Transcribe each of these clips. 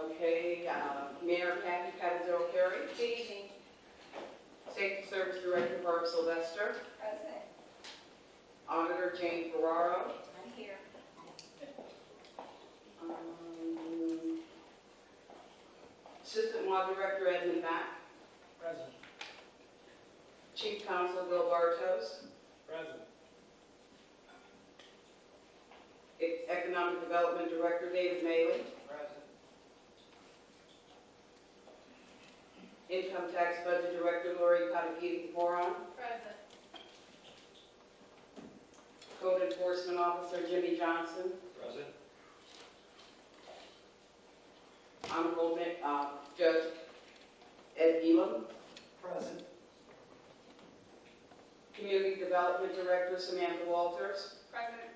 Okay, Mayor Kathy Patazero Perry. Good evening. Safety Service Director Barb Sylvester. Present. Auditor Jane Ferraro. I'm here. Assistant Law Director Edmund Mack. Present. Chief Counsel Bill Bartos. Present. Economic Development Director David Maley. Present. Income Tax Budget Director Lori Patagiti-Moron. Present. Code Enforcement Officer Jimmy Johnson. Present. Honorable Judge Ed Elam. Present. Community Development Director Samantha Walters. Present.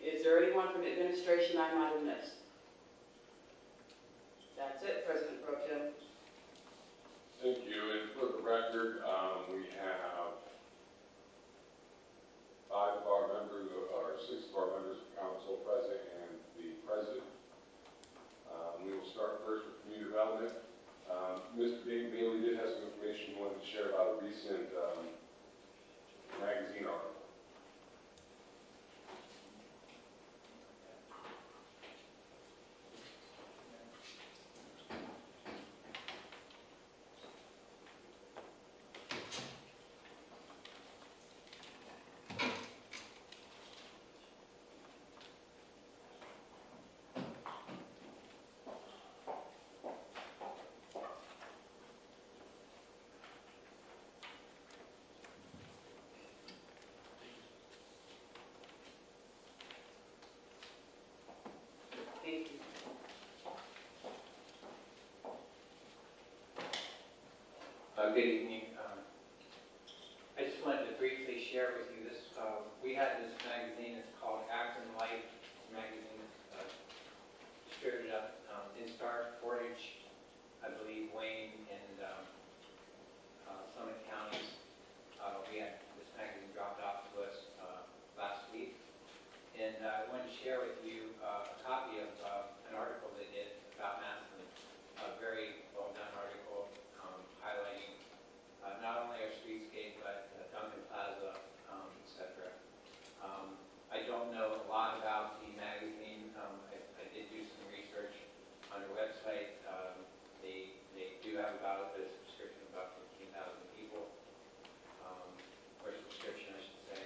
Is there anyone from administration I might have missed? That's it, President Pro Tem. Thank you. And for the record, we have 5 of our members, or 6 of our members of council present, and the president. We will start first with community development. Mr. David Bailey did have some information he wanted to share about a recent magazine article. Thank you. Good evening. I just wanted to briefly share with you this. We had this magazine. It's called Akron Life magazine, distributed up in Stark, Portage, I believe Wayne, and Summit counties. We had this magazine dropped off to us last week, and I wanted to share with you a copy of an article they did about Massillon. A very well done article highlighting not only our streetscape but Duncan Plaza, etc. I don't know a lot about the magazine. I did do some research on their website. They do have about a subscription of about 15,000 people, or subscription I should say.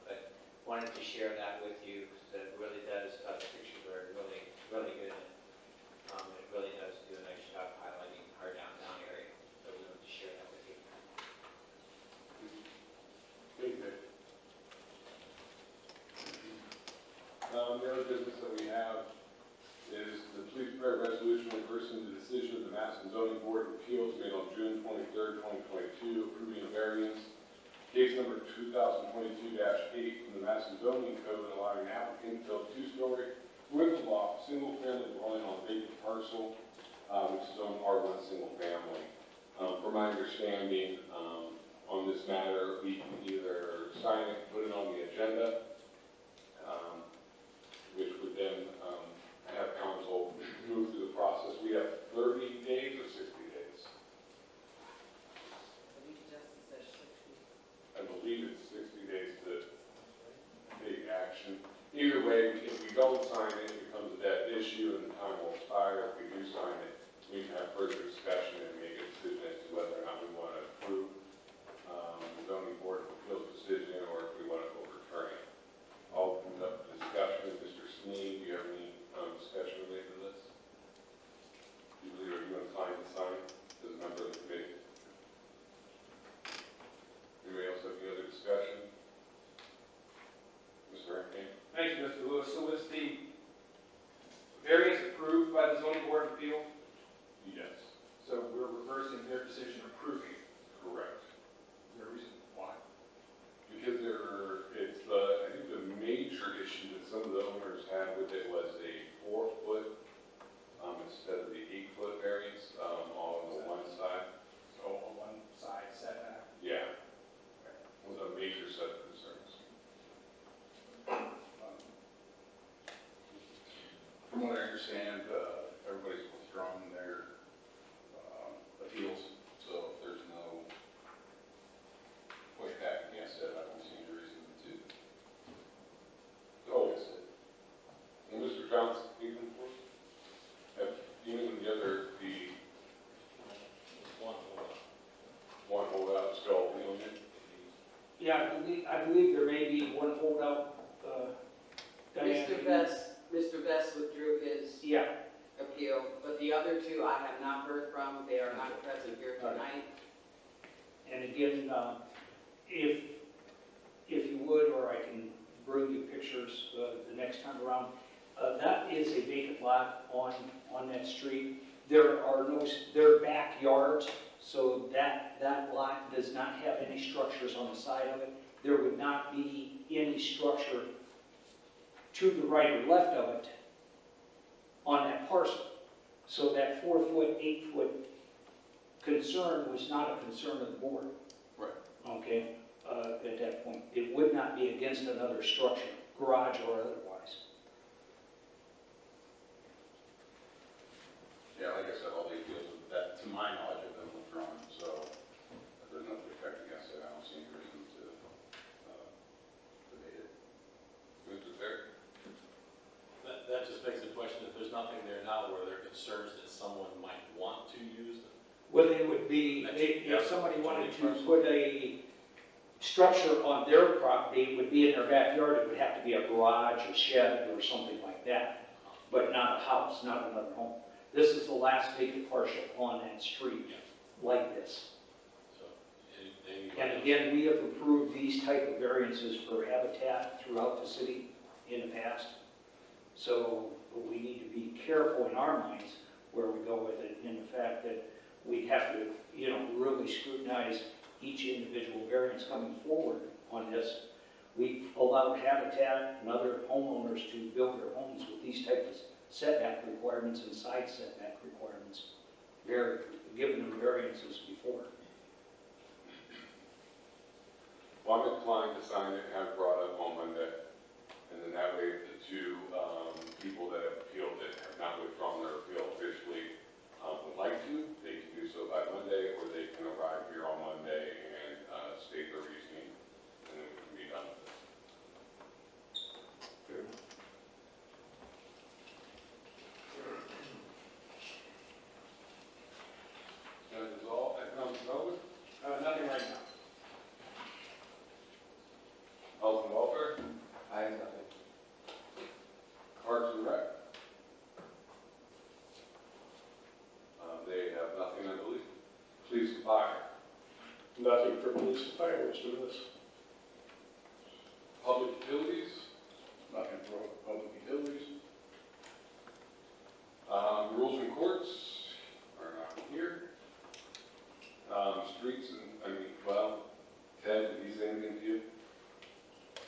But wanted to share that with you because it really does. The pictures are really good. It really does do a nice job highlighting our downtown area. So we wanted to share that with you. Thank you. The other business that we have is the police prayer resolution reversing the decision of the Massillon Zoning Board of Appeals made on June 23rd, 2022, approving a variance, case number 2022-8 from the Massillon Zoning Code, allowing an applicant to build 2-story with a loft, single-family dwelling on a vacant parcel, which is zoned R1 single-family. From my understanding, on this matter, we can either sign it, put it on the agenda, which would then have council move through the process. We have 30 days or 60 days. I believe it's 60 days to take action. Either way, if we don't sign it, it becomes a dead issue and the time will expire. If we do sign it, we can have further discussion and make a decision as to whether or not we want to approve the zoning board of appeals decision or if we want to overturn it. I'll conduct the discussion. Mr. Sneed, do you have any discussion related to this? Do you believe are you inclined to sign as a member of the committee? Anybody else have any other discussion? Mr. Rankin? Thank you, Mr. Lewis. So was the variance approved by the zoning board of appeal? Yes. So we're reversing their decision approving it. Correct. Is there a reason why? Because it's I think the major issue that some of the owners had with it was a 4-foot instead of the 8-foot variance all on the one side. So on one side setback. Yeah. Was a major set of concerns. From what I understand, everybody's withdrawn their appeals, so if there's no pushback against it, I don't see any reason to go against it. And Mr. Johnson, speaking for us? Have you and the other, the one holdout still appealing it? Yeah, I believe there may be one holdout, Diane. Mr. Best withdrew his Yeah, appeal, but the other two I have not heard from. They are not present here tonight. and again, if you would, or I can bring you pictures the next time around, that is a vacant lot on that street. There are backyards, so that lot does not have any structures on the side of it. There would not be any structure to the right or left of it on that parcel. So that 4-foot, 8-foot concern was not a concern of the board. Right. Okay, at that point. It would not be against another structure, garage or otherwise. Yeah, like I said, all the appeals that, to my knowledge, have been withdrawn, so if there's no pushback against it, I don't see any reason to debate it. Mr. Terry? That just begs the question, if there's nothing there now, were there concerns that someone might want to use them? Well, it would be, if somebody wanted to put a structure on their property, it would be in their backyard, it would have to be a garage, a shed, or something like that, but not a house, not another home. This is the last vacant parcel on that street, like this. So, any- And again, we have approved these type of variances for habitat throughout the city in the past. So we need to be careful in our minds where we go with it, in the fact that we have to, really scrutinize each individual variance coming forward on this. We allowed Habitat and other homeowners to build their homes with these types of setback requirements and side setback requirements. Given them variances before. Well, I'm inclined to sign it and have it brought up on Monday. And then that way, if the two people that have appealed it have not withdrawn their appeal officially would like to, they can do so by Monday, or they can arrive here on Monday and state their reasoning, and then we can be done with it. That is all. Economic development? Nothing right now. Health and welfare? I have nothing. Parks and Rec? They have nothing, I believe. Police and fire? Nothing for police and fire, Mr. Lewis. Public utilities? Nothing for public utilities. Rules and courts are not here. Streets and, Ted, did he say anything to you?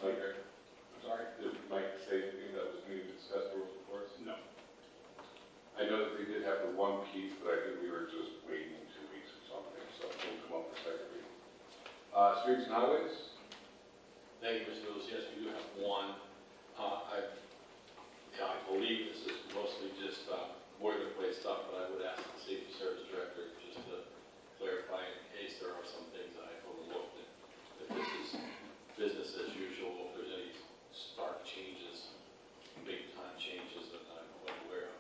Mike, I'm sorry, did Mike say anything that was new to discuss rules and courts? No. I know that they did have the one piece, but I think we were just waiting 2 weeks or something, so it'll come up for second reading. Streets and highways? Thank you, Mr. Lewis. Yes, we do have one. I believe this is mostly just boilerplate stuff, but I would ask the Safety Service Director just to clarify in case there are some things that I overlooked, that this is business as usual, if there's any stark changes, big time changes that I'm aware of.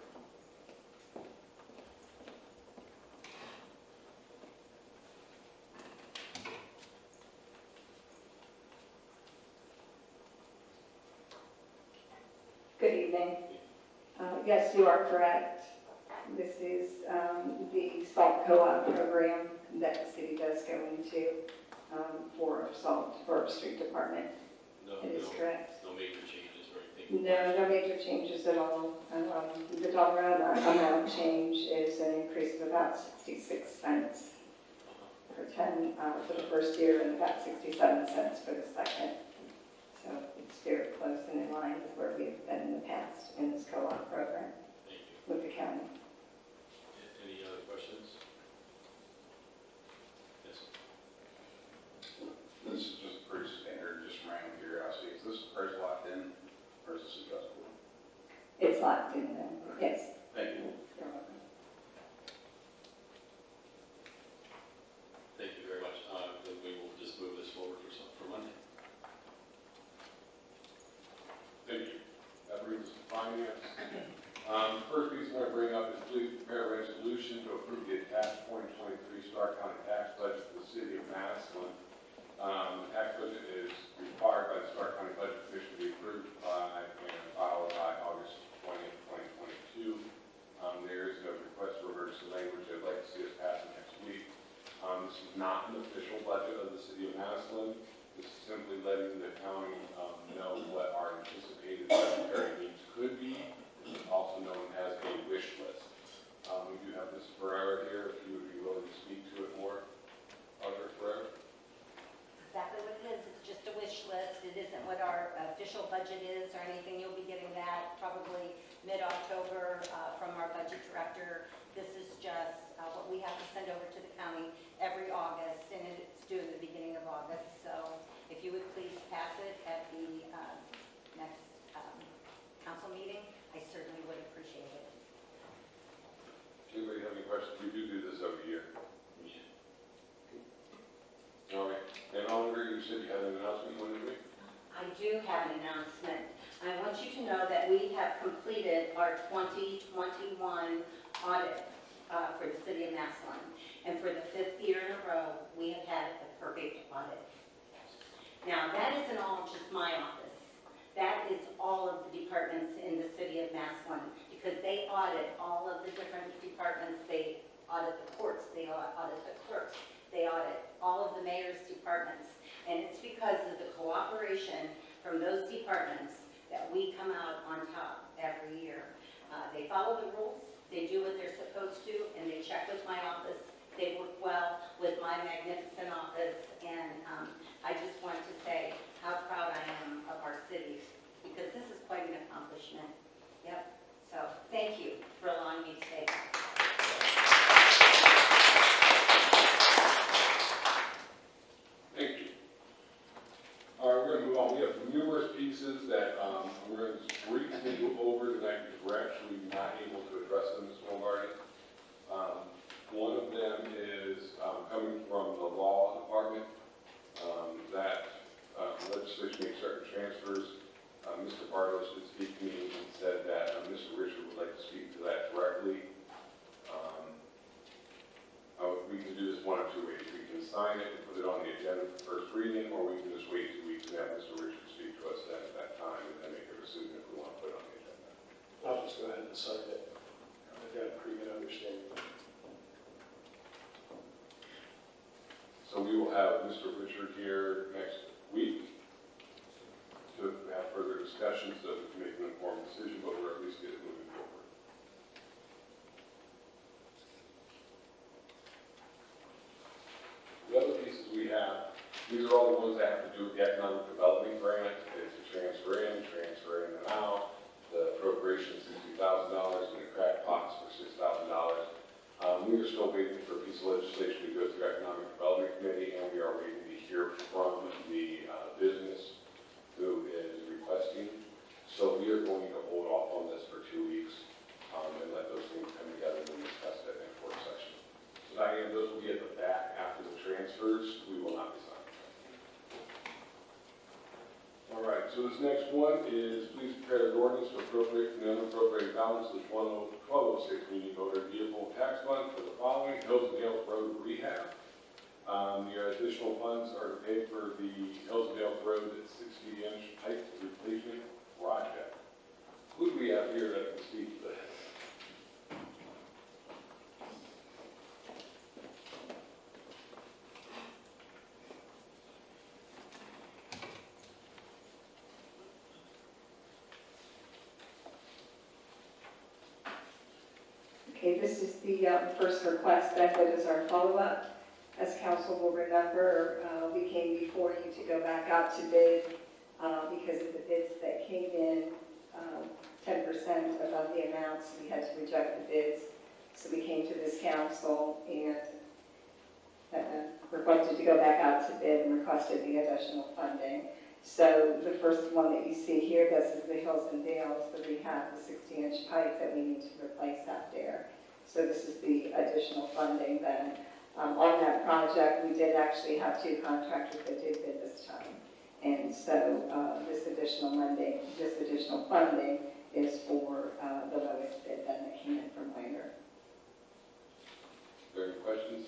Good evening. Yes, you are correct. This is the salt co-op program that the city does go into for salt for our street department. It is correct. No major changes or anything? No major changes at all. The dollar amount change is an increase of about 66 cents per ton for the first year and about 67 cents for the second. So it's very close and in line with where we've been in the past in this co-op program Thank you. with the county. Any other questions? Yes. This is just pretty standard, just random curiosity. Is this price locked in or is this adjustable? It's reflect in them. Yes. Thank you. You're welcome. Thank you very much. Then we will just move this forward for Monday. Thank you. That brings us to finance. First piece I want to bring up is please prepare a resolution to approve the attached 2023 Stark County tax budget for the city of Massillon. The tax budget is required by the Stark County Budget Commission to be approved by and filed by August 20th, 2022. There is no request for emergency language. I'd like to see us pass it next week. This is not an official budget of the city of Massillon. This is simply letting the county know what our anticipated budgetary needs could be, also known as a wish list. We do have Ms. Ferrer here, if you would be willing to speak to it more. Dr. Ferrer? Exactly what it is. It's just a wish list. It isn't what our official budget is or anything. You'll be getting that probably mid-October from our budget director. This is just what we have to send over to the county every August, and it's due in the beginning of August. So if you would please pass it at the next council meeting, I certainly would appreciate it. Anybody have any questions? We do this every year. All right. And Oliver, you said you had an announcement you wanted to make? I do have an announcement. I want you to know that we have completed our 2021 audit for the city of Massillon. And for the 5th year in a row, we have had a perfect audit. Now, that isn't all just my office. That is all of the departments in the city of Massillon, because they audit all of the different departments. They audit the courts, they audit the clerks, they audit all of the mayor's departments. And it's because of the cooperation from those departments that we come out on top every year. They follow the rules, they do what they're supposed to, and they check with my office. They work well with my magnificent office, and I just want to say how proud I am of our city, because this is quite an accomplishment. Yep. So thank you for allowing me to say that. Thank you. All right, we're going to move on. We have numerous pieces that we're going to just briefly go over tonight because we're actually not able to address them this morning. One of them is coming from the law department. That legislation makes certain transfers. Mr. Bartos did speak to me and said that Mr. Richard would like to speak to that directly. We can do this one of two ways. We can sign it and put it on the agenda for first reading, or we can just wait 2 weeks and have Mr. Richard speak to us then at that time and then make a decision if we want to put it on the agenda. I'll just go ahead and sign it. I've got a pretty good understanding. So we will have Mr. Richard here next week to have further discussions so that we can make an informed decision, but we're at least get it moving forward. The other pieces we have, these are all the ones that have to do with the economic development grant. It's a transfer in and out. The appropriation is $60,000 and the crack pots for $6,000. We are still waiting for a piece of legislation to go through Economic Development Committee, and we are waiting to hear from the business who is requesting. So we are going to hold off on this for 2 weeks and let those things come together and discuss that in court session. So Diane, those will be at the back after the transfers. We will not be signing. All right, so this next one is please prepare an ordinance to appropriate from the unappropriated balance of 1206 Community Motor Vehicle Tax Fund for the following: Hills and Dales Road rehab. The additional funds are to pay for the Hills and Dales Road 60-inch pipe replacement project. Who do we have here that can speak to this? Okay, this is the first request. That is our follow-up. As council will remember, we came before you to go back out to bid because of the bids that came in 10% above the amounts. We had to reject the bids. So we came to this council and requested to go back out to bid and requested the additional funding So the first one that you see here, this is the Hills and Dales, that we have the 60-inch pipe that we need to replace out there. So this is the additional funding then. On that project, we did actually have 2 contractors that did bid this time. And so this additional funding is for the lowest bid then that came in from Langer. Are there any questions?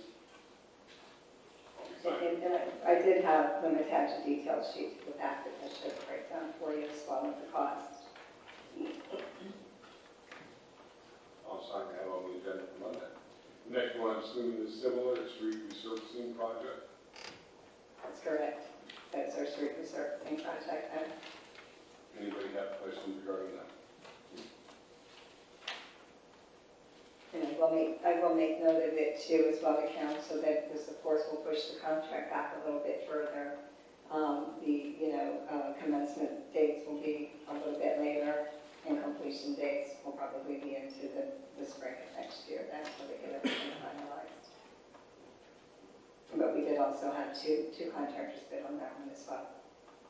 I'll be signing. And I did have them attach a detailed sheet to the back that I should break down for you as well as the cost. I'll sign that on the agenda for Monday. The next one, I'm assuming is similar, street resurfacing project. That's correct. That's our street resurfacing project. Anybody have questions regarding that? And I will make note of it too as well, the council, that this of course will push the contract back a little bit further. Commencement dates will be a little bit later, and completion dates will probably be into the spring of next year. That's where they get everything finalized. But we did also have two contractors bid on that one as well,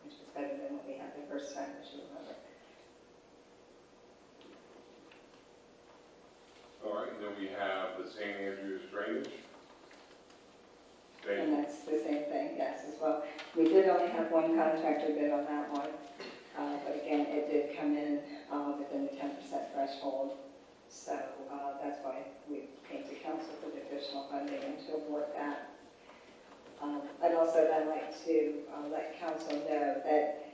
which was better than what we had the first time, as you remember. All right, and then we have the St. Andrews drainage. And that's the same thing, yes, as well. We did only have one contractor bid on that one, but again, it did come in within the 10% threshold. So that's why we came to council for the additional funding and to award that. I'd also then like to let council know that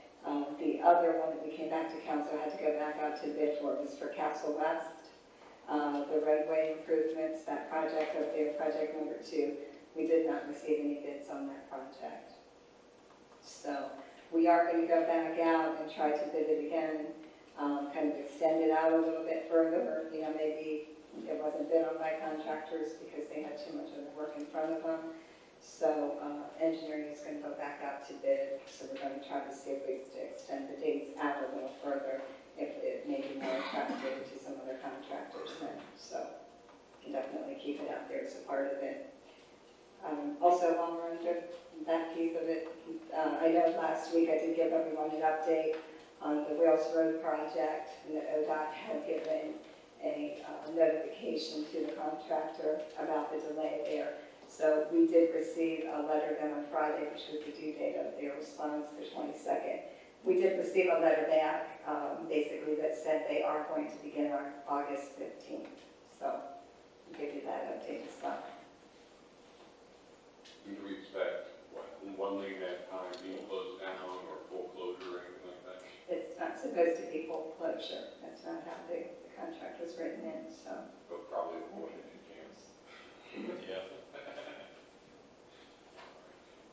the other one that we came back to council had to go back out to bid for was for Castle West. The roadway improvements, that project up there, project number 2, we did not receive any bids on that project. So we are going to go back out and try to bid it again, kind of extend it out a little bit further. Maybe it wasn't bid on by contractors because they had too much other work in front of them. So engineering is going to go back out to bid. So we're going to try to see if we can extend the dates out a little further, if it may be more attractive to some other contractors then. So we can definitely keep it out there as a part of it. Also, while we're under that piece of it, I know last week I did give everyone an update on the Wales Road project, and that ODOT had given a notification to the contractor about the delay there. So we did receive a letter then on Friday, which was the due date of their response, the 22nd. We did receive a letter back, basically that said they are going to begin on August 15th. So I'll give you that update as well. Do we expect, one lane at a time being closed down or full closure or anything like that? It's not supposed to be full closure. That's not how the contract was written in, so. But probably avoid it if you can. Yeah.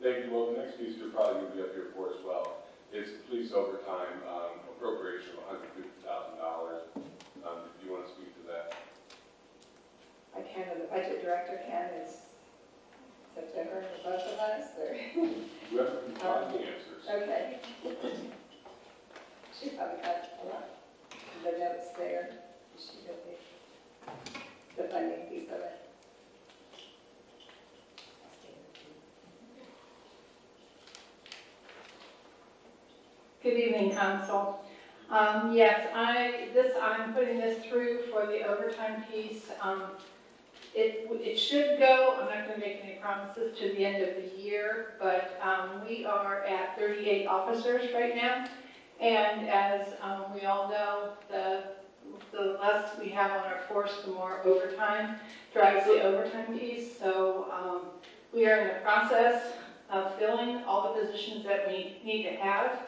Thank you. Well, the next piece you're probably going to be up here for as well is police overtime appropriation of $150,000. If you want to speak to that. I can, or the budget director can, is September for both of us, or? Whoever can find the answers. Okay. She probably got a lot. The notes there, she did the funding piece of it. Good evening, Council. Yes, I'm putting this through for the overtime piece. It should go, I'm not going to make any promises, to the end of the year, but we are at 38 officers right now. And as we all know, the less we have on our force, the more overtime drives the overtime piece. So we are in the process of filling all the positions that we need to have.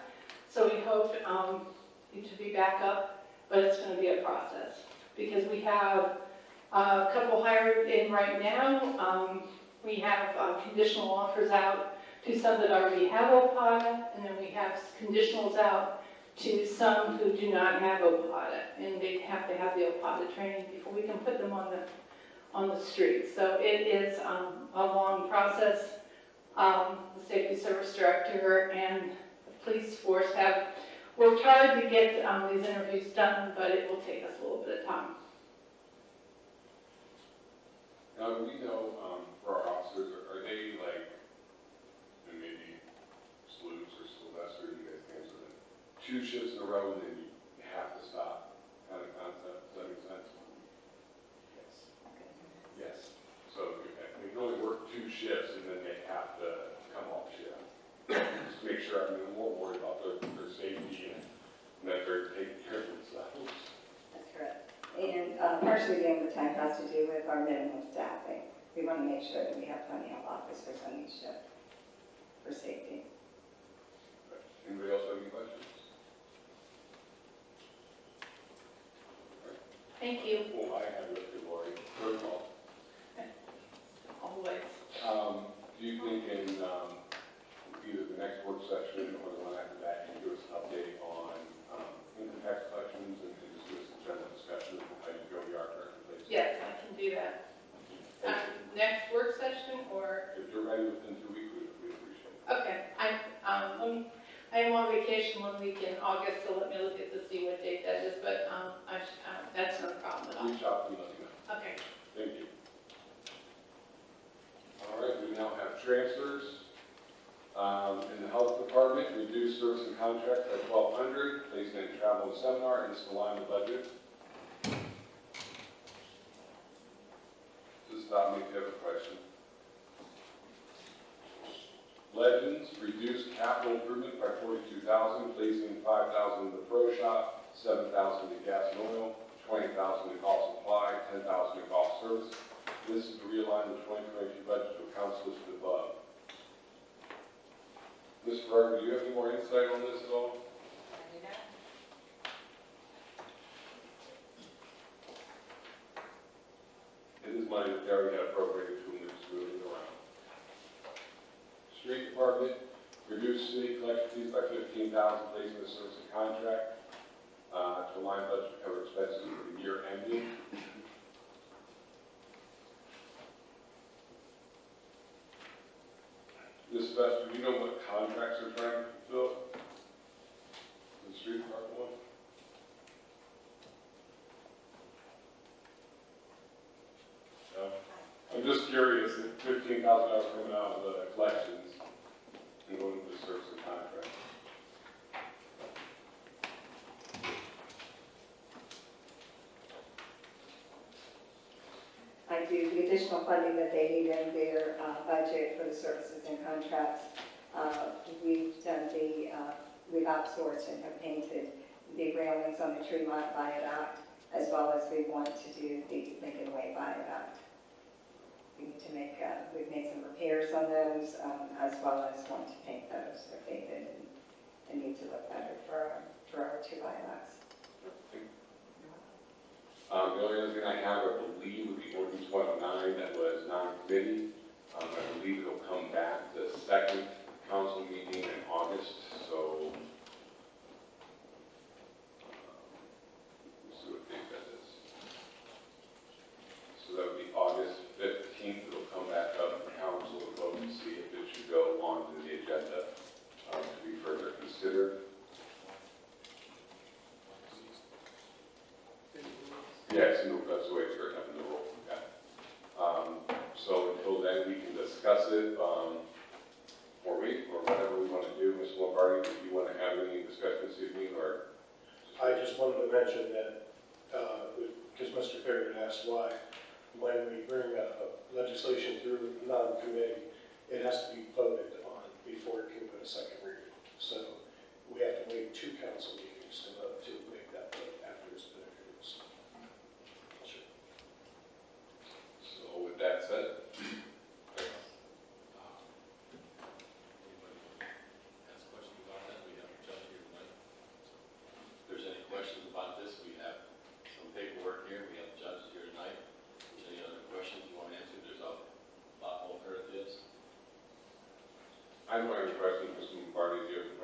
So we hope to be back up, but it's going to be a process because we have a couple hired in right now. We have conditional offers out to some that already have OPADA, and then we have conditionals out to some who do not have OPADA, and they have to have the OPADA training before we can put them on the street. So it is a long process. The Safety Service Director and the police force have worked hard to get these interviews done, but it will take us a little bit of time. Now, do we know for our officers, are they like, maybe Sleuths or Sylvester, do you guys think? 2 shifts in a row and then you have to stop, kind of concept. Does that make sense? Yes. So they can only work 2 shifts and then they have to come off shift. Just to make sure, I'm more worried about their safety and that they're taking care of themselves. That's correct. And partially the overtime has to do with our minimum staffing. We want to make sure that we have plenty of officers on each shift for safety. Anybody else have any questions? Thank you. Well, I have it, Lori. First of all, Always. do you think in either the next work session or the one after that, you give us an update on income tax collections and just give us a general discussion of how you go yard recommendations? Yes, I can do that. Next work session or? If you're ready within 2 weeks, we'd appreciate it. Okay, I am on vacation 1 week in August, so let me look at to see what date that is, but that's no problem at all. Reach out to me, let me know. Okay. Thank you. All right, we now have transfers. In the health department, reduced service and contract by $1,200, placed in travel and seminar, and this is the line of budget. Just stop me if you have a question. Legends, reduced capital improvement by $42,000, placing $5,000 in the pro shop, $7,000 in gas and oil, $20,000 in golf supply, $10,000 in golf service. This is to realign the 2022 budget to accounts listed above. Ms. Ferrari, do you have any more insight on this at all? It is money that they already had appropriated to, and they're just moving it around. Street department, reduced city collection fees by $15,000, placing the service and contract to align budget to cover expenses for the year ending. This Sylvester, do you know what contracts they're trying to fulfill? The street department one? No? I'm just curious, if $15,000 coming out of the collections and going to the service and contract. I do the additional funding that they need in their budget for the services and contracts. We've done we've outsourced and have painted the railings on the Tremont Viaduct, as well as we want to do the Lincoln Way Viaduct. We need to make, we've made some repairs on those, as well as want to paint those. They're painted and need to look better for our 2 viaducts. The only other thing I have, I believe, would be ordinance 109 that was non-committee. I believe it'll come back the second council meeting in August, so let's see what date that is. So that would be August 15th. It'll come back up for council to vote and see if it should go onto the agenda to be further considered. Yes, no, that's the way it's written up in the rule. Yeah. So until then, we can discuss it, or wait, or whatever we want to do. Ms. Lombardi, do you want to have any discussion this evening, or? I just wanted to mention that, because Mr. Perry had asked why, when we bring legislation through non-committee, it has to be voted on before it can go to second reading. So we have to wait 2 council meetings to make that vote after it's been introduced. So with that said, Anybody has questions about that? We have a judge here tonight. If there's any questions about this, we have some paperwork here. We have judges here tonight. If there's any other questions you want to answer, there's a lot of alternatives. I don't have any questions, Ms. Lombardi, do you have